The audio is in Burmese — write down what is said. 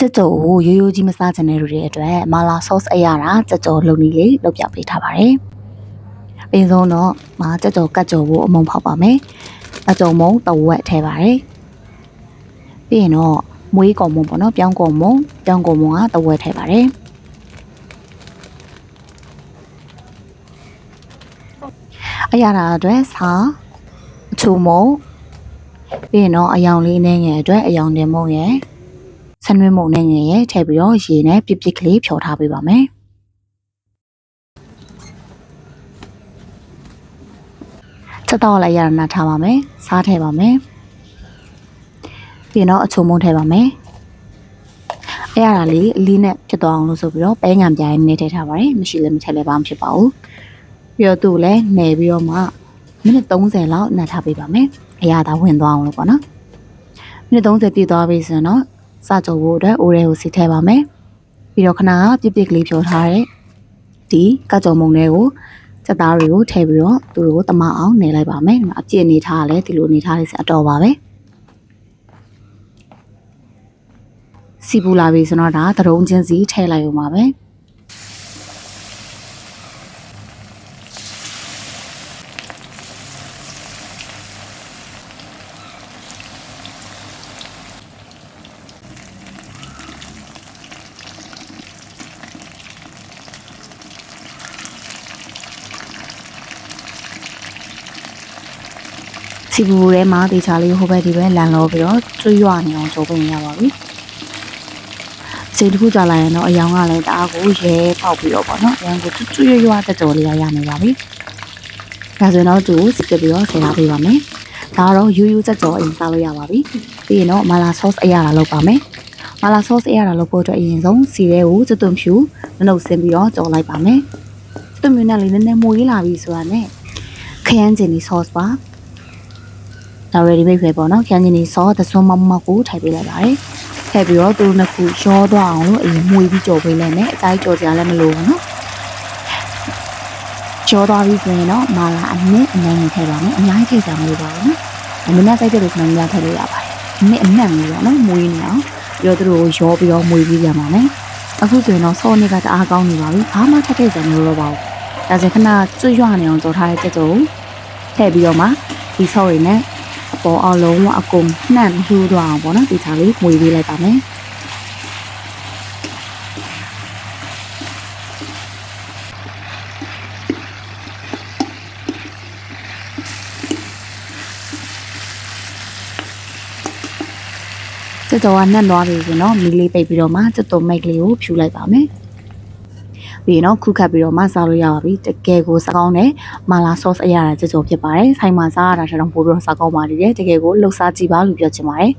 ချက်ကြော်ကိုရိုးရိုးကြီးမစားချင်တဲ့လူတွေအတွက်မာလာဆော့စ်အရတာချက်ကြော်လုံနီလေးလုပ်ပြပေးထားပါတယ်။ပြီးဆုံးတော့ချက်ကြော်ကတ်ကြော်ကိုအမုံဖောက်ပါမယ်။အကြော်မုံတဝက်ထည့်ပါတယ်။ပြီးရင်တော့မွေးကော်မုံပေါ့နော်ပြောင်းကော်မုံကတဝက်ထည့်ပါတယ်။အရတာအတွက်စားအချိုမုံပြီးရင်တော့အယောင်လေးနဲ့ငယ်အတွက်အယောင်တင်မုံရဲ့ဆန်နွေးမုံနဲ့ငယ်ရဲ့ထည့်ပြီးတော့ရေနဲ့ပြစ်ကလေးဖြောထားပေးပါမယ်ချက်တော့လည်းရနာထားပါမယ်စားထည့်ပါမယ်ပြီးတော့အချိုမုံထည့်ပါမယ်အရတာလေးအလီးနဲ့ဖြစ်သွားအောင်လို့ဆိုပြီးတော့ပဲငံပြိုင်နေထည့်ထားပါတယ်မရှိလည်းမထည့်လည်းဘာမှဖြစ်ပါဘူးပြီးတော့သူ့လည်းနယ်ပြီးတော့မှမိနစ်30လောက်နှက်ထားပေးပါမယ်အရသာဝင်သွားအောင်လို့ပေါ့နော်မိနစ်30ပြည့်သွားပြီဆိုတော့စကြော်ဖို့အတွက်အိုရဲကိုစီထည့်ပါမယ်ပြီးတော့ခဏပြစ်ကလေးဖြောထားတဲ့ဒီကကြော်မုံတွေကိုစက်သားတွေကိုထည့်ပြီးတော့သူတို့ကိုတမအောင်နေလိုက်ပါမယ်အပြည့်အနေထားလဲဒီလိုအနေထားလေးစအတော်ပါပဲစီပူလာပြီဆိုတော့ဒါသရုံးချင်းစီထည့်လိုက်အောင်ပါပဲစီပူထဲမှာတေချာလေးဟိုဘက်ဒီဘက်လန်လို့ပြီးတော့ကျွတ်ရွနေအောင်ကြိုးပမ်းရပါပြီ။စိတ်တစ်ခုကြာလာရင်တော့အယောင်ကလည်းတအားကိုရဲပေါက်ပြီးတော့ပေါ့နော်။အယောင်ကိုကျွတ်ရွတက်ကြော်လေးရနေပါပြီ။ဒါဆိုရင်တော့သူစစ်ပြီးတော့ဆယ်ထားပေးပါမယ်။ဒါကတော့ယူချက်ကြော်အရင်စားလို့ရပါပြီ။ပြီးရင်တော့မာလာဆော့စ်အရတာလုပ်ပါမယ်။မာလာဆော့စ်အရတာလုပ်ဖို့အတွက်အရင်ဆုံးစီရဲကိုစသွန်ဖြူနှုတ်ဆင်းပြီးတော့ကြော်လိုက်ပါမယ်။စသွန်ဖြူနဲ့လေးနည်းနည်းမွေးလာပြီဆိုတာနဲ့ခရမ်းကျင်ဒီဆော့စ်ပါဒါ ready made ပဲပေါ့နော်ခရမ်းကျင်ဒီဆော့သစွန်းမကိုထည့်ပေးလိုက်ပါတယ်ထည့်ပြီးတော့သူတို့နှစ်ခုရောသွားအောင်လို့အရင်မှုပြီးကြော်ပေးလိုက်မယ်အကြိုက်ကြော်စရာလည်းမလိုဘူးနော်ရောသွားပြီဆိုရင်တော့မာလာအနည်းထည့်ပါမယ်အများကြီးထည့်စရာမလိုပါဘူးနော်မင်းသားကြိုက်တဲ့လို့ဆိုရင်များထည့်လို့ရပါတယ်အနည်းလေးပေါ့နော်မွေးနေအောင်ပြီးတော့သူတို့ရောပြီးတော့မွေးပြီးကြပါမယ်အခုဆိုရင်တော့ဆော့နေကတအားကောင်းနေပါပြီဘာမှထည့်စရာမလိုတော့ပါဘူးဒါဆိုခဏကျွတ်ရွနေအောင်ကြော်ထားတဲ့ချက်ကြော်ထည့်ပြီးတော့မှဒီဆော့ရည်နဲ့အပေါ်အောင်လုံးဝအကုန်နှံ့ထူးသွားအောင်ပေါ့နော်ဒီချာလေးမွေပေးလိုက်ပါမယ်ချက်တော်ကနှံ့သွားပြီဆိုတော့မီလေးပိတ်ပြီးတော့မှချက်တော်မိတ်ကလေးကိုဖြူလိုက်ပါမယ်ပြီးတော့ခုခတ်ပြီးတော့မှစားလို့ရပါပြီတကယ်ကိုစားကောင်းတဲ့မာလာဆော့စ်အရာတာကြော်ဖြစ်ပါတယ်ဆိုင်မှာစားရတာထက်တော့ပိုပြီးတော့စားကောင်းပါလိမ့်တယ်တကယ်ကိုလှုပ်ရှားကြည့်ပါလို့ပြောချင်ပါတယ်